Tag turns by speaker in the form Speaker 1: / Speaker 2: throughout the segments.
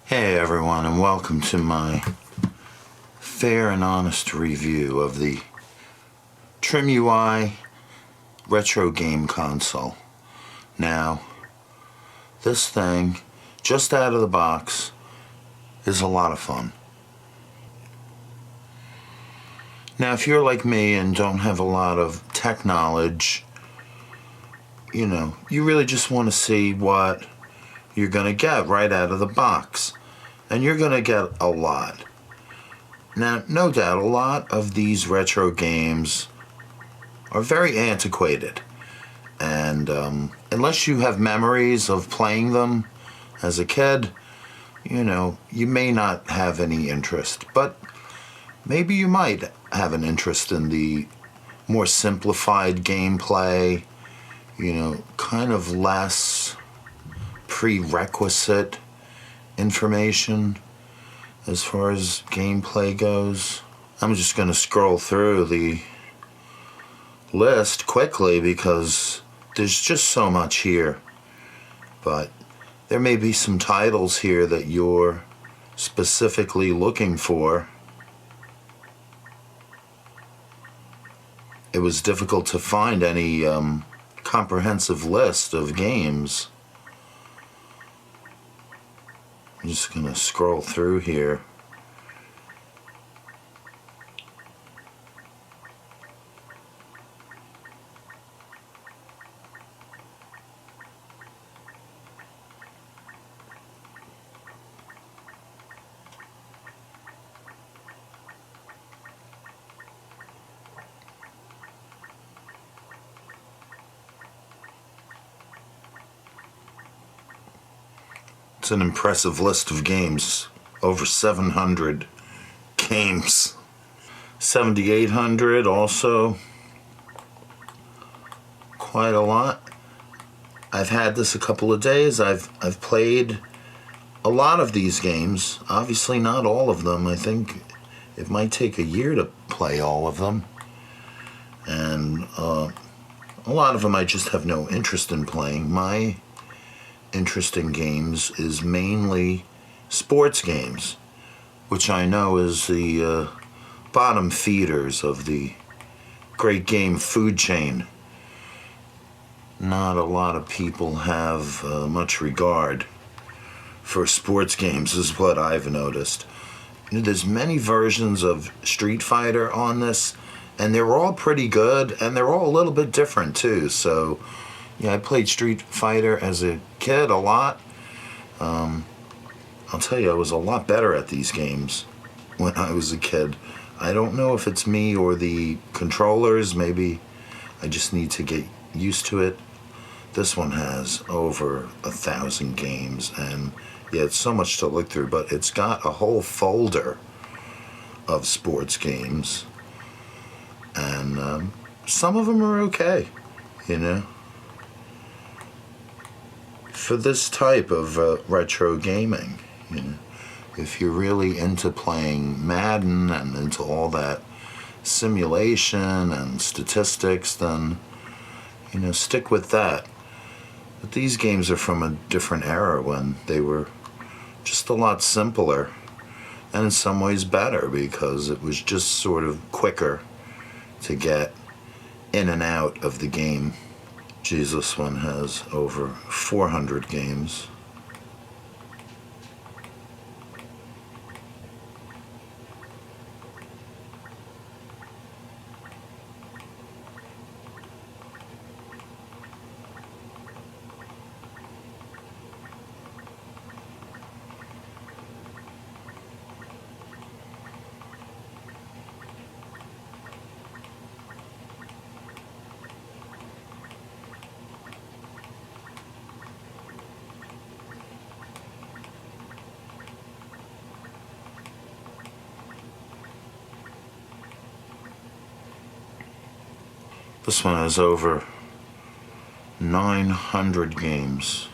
Speaker 1: Hey everyone, and welcome to my fair and honest review of the Trimui retro game console. Now, this thing, just out of the box, is a lot of fun. Now, if you're like me and don't have a lot of tech knowledge, you really just want to see what you're going to get right out of the box. And you're going to get a lot. Now, no doubt, a lot of these retro games are very antiquated. And unless you have memories of playing them as a kid, you may not have any interest. But maybe you might have an interest in the more simplified gameplay, kind of less prerequisite information as far as gameplay goes. I'm just going to scroll through the list quickly because there's just so much here. But there may be some titles here that you're specifically looking for. It was difficult to find any comprehensive list of games. I'm just going to scroll through here. It's an impressive list of games. Over 700 games. 7,800 also. Quite a lot. I've had this a couple of days. I've played a lot of these games. Obviously not all of them. I think it might take a year to play all of them. And a lot of them I just have no interest in playing. My interest in games is mainly sports games, which I know is the bottom feeders of the great game food chain. Not a lot of people have much regard for sports games, is what I've noticed. There's many versions of Street Fighter on this, and they're all pretty good, and they're all a little bit different too. So yeah, I played Street Fighter as a kid a lot. I'll tell you, I was a lot better at these games when I was a kid. I don't know if it's me or the controllers. Maybe I just need to get used to it. This one has over 1,000 games, and yeah, it's so much to look through, but it's got a whole folder of sports games, and some of them are okay, for this type of retro gaming. If you're really into playing Madden and into all that simulation and statistics, then stick with that. But these games are from a different era when they were just a lot simpler, and in some ways better, because it was just sort of quicker to get in and out of the game. Geez, this one has over 400 games. This one has over 900 games.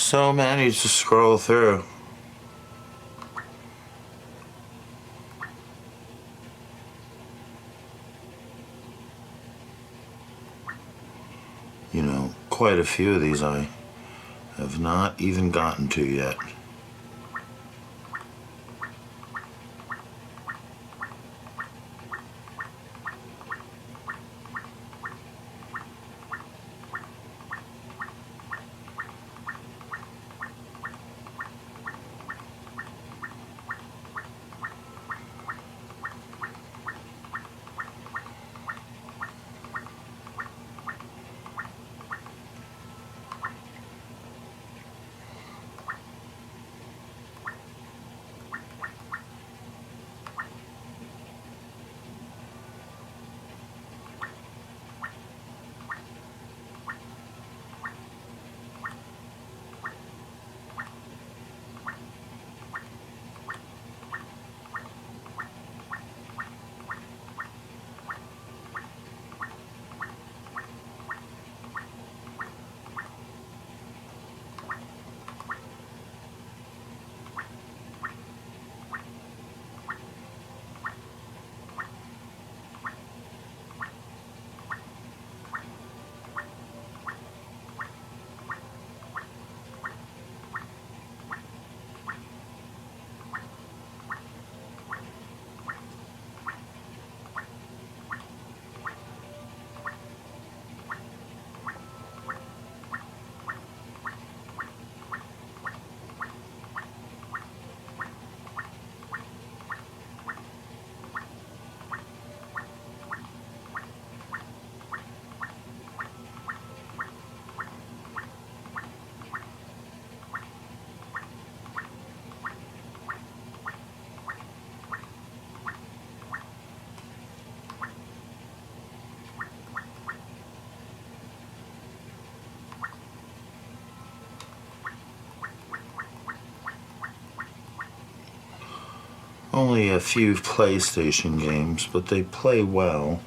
Speaker 1: So many to scroll through. You know, quite a few of these I have not even gotten to yet. Only a few PlayStation games, but they play well.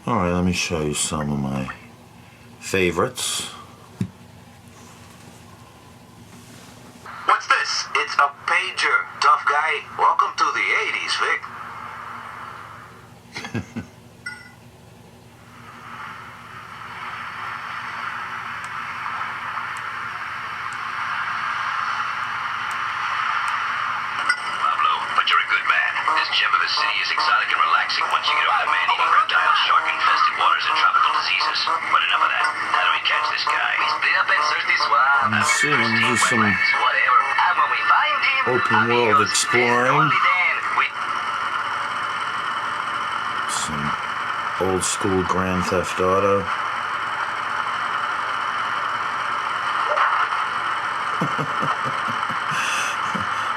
Speaker 1: Alright, let me show you some of my favorites.
Speaker 2: What's this? It's a pager. Tough guy. Welcome to the 80s, Vic. Pablo, but you're a good man. This gem of a city is exotic and relaxing once you get over the man-eating reptiles, shark-infested waters, and tropical diseases. But enough of that. How do we catch this guy? We split up and search this swamp.
Speaker 1: You see, do some
Speaker 2: Whatever. And when we find him,
Speaker 1: open world
Speaker 2: amigos,
Speaker 1: exploring.
Speaker 2: only then we...
Speaker 1: Some old school Grand Theft Auto.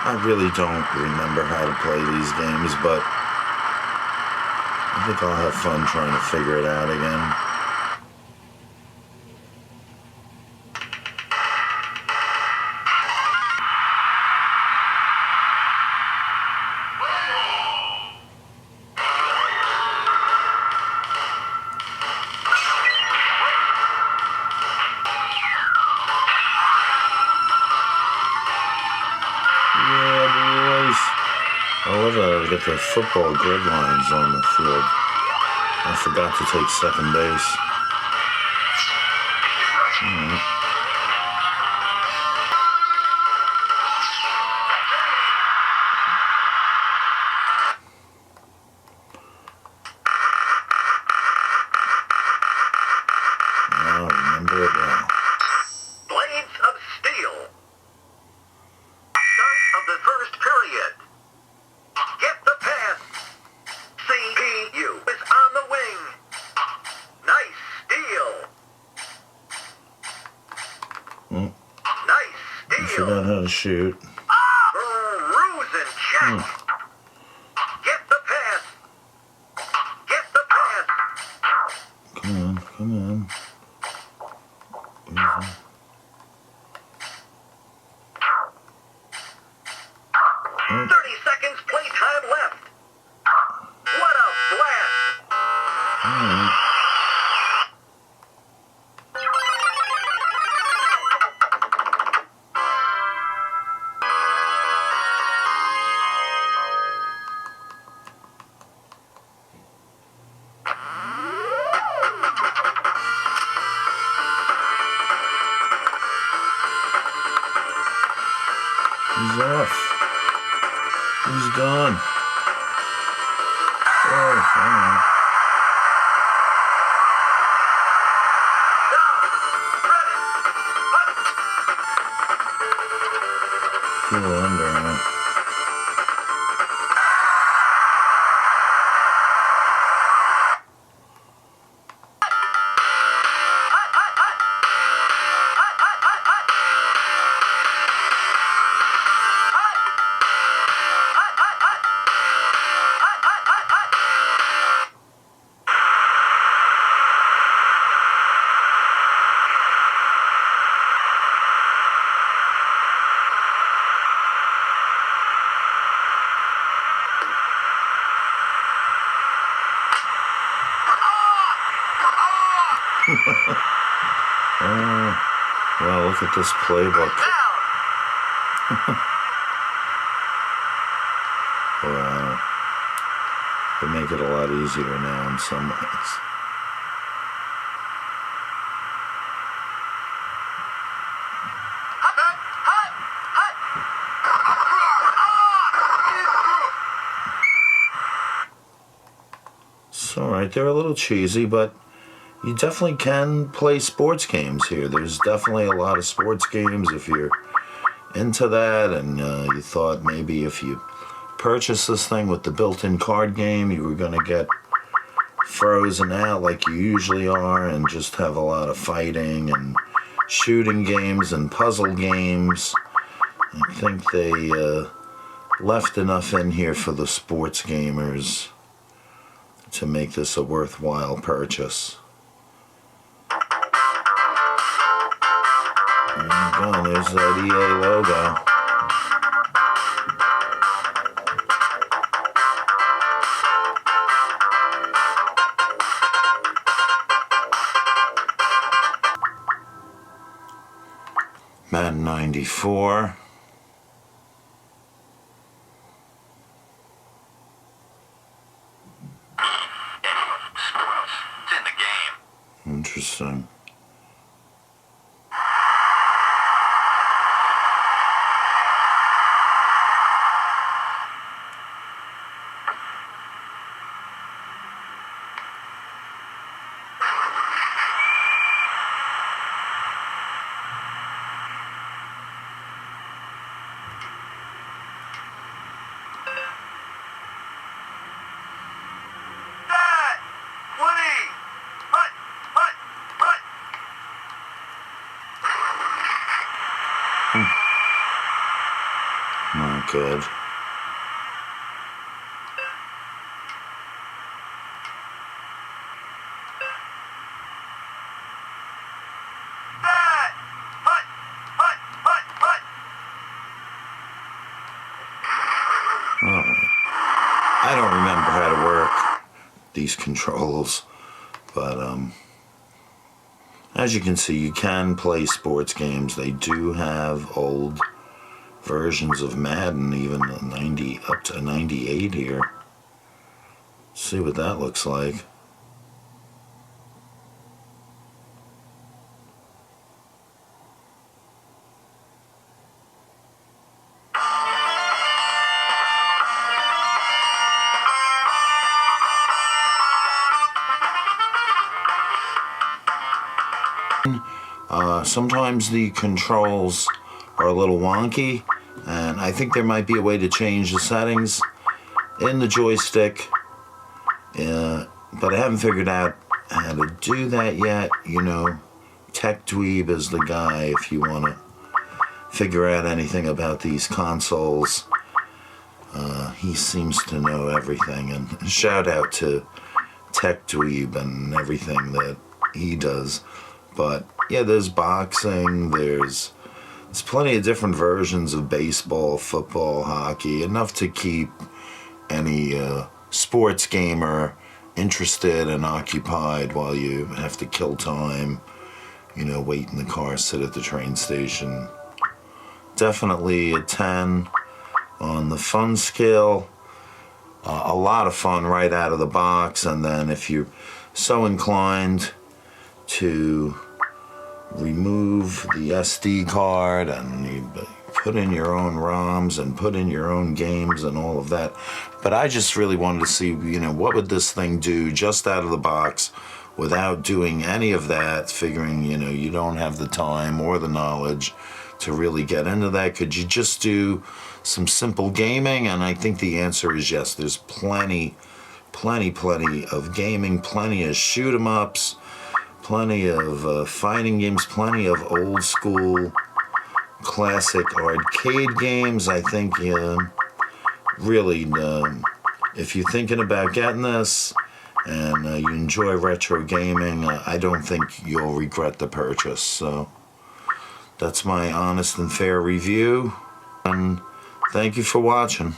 Speaker 1: I really don't remember how to play these games, but I think I'll have fun trying to figure it out again. I love that I get the football grid lines on the field. I forgot to take second base. All right. I'll remember it well.
Speaker 2: Blades of Steel. Start of the first period. Get the pass. CPU is on the wing. Nice steal. Nice
Speaker 1: I
Speaker 2: steal.
Speaker 1: forgot how to shoot.
Speaker 2: Bruising check.
Speaker 1: Come on, come on.
Speaker 2: 30 seconds playtime left. What a blast!
Speaker 1: Alright. He's off. He's gone. Oh, alright. Still under, huh? Oh, wow, look at this playbook. Wow. They make it a lot easier now in some ways. It's alright, they're a little cheesy, but you definitely can play sports games here. There's definitely a lot of sports games if you're into that, and you thought maybe if you purchased this thing with the built-in card game, you were going to get frozen out like you usually are and just have a lot of fighting and shooting games and puzzle games. I think they left enough in here for the sports gamers to make this a worthwhile purchase. Oh, there's that EA logo. Madden 94.
Speaker 2: It's in the game.
Speaker 1: Interesting. Not good. I don't remember how to work these controls, but as you can see, you can play sports games. They do have old versions of Madden, even 90 up to 98 here. Let's see what that looks like. Sometimes the controls are a little wonky, and I think there might be a way to change the settings in the joystick, but I haven't figured out how to do that yet. You know, Tech Dweeb is the guy if you want to figure out anything about these consoles. He seems to know everything, and shout out to tech dweeb and everything that he does. But yeah, there's boxing, there's plenty of different versions of baseball, football, hockey, enough to keep any sports gamer interested and occupied while you have to kill time, wait in the car, sit at the train station. Definitely a 10 on the fun scale. A lot of fun right out of the box, and then if you're so inclined to remove the SD card and you put in your own ROMs and put in your own games and all of that. But I just really wanted to see, what would this thing do just out of the box without doing any of that, figuring, you don't have the time or the knowledge to really get into that. Could you just do some simple gaming? And I think the answer is yes. There's plenty of gaming, plenty of shoot 'em ups, plenty of fighting games, plenty of old school classic arcade games. I think really, if you're thinking about getting this and you enjoy retro gaming, I don't think you'll regret the purchase. So that's my honest and fair review, and thank you for watching.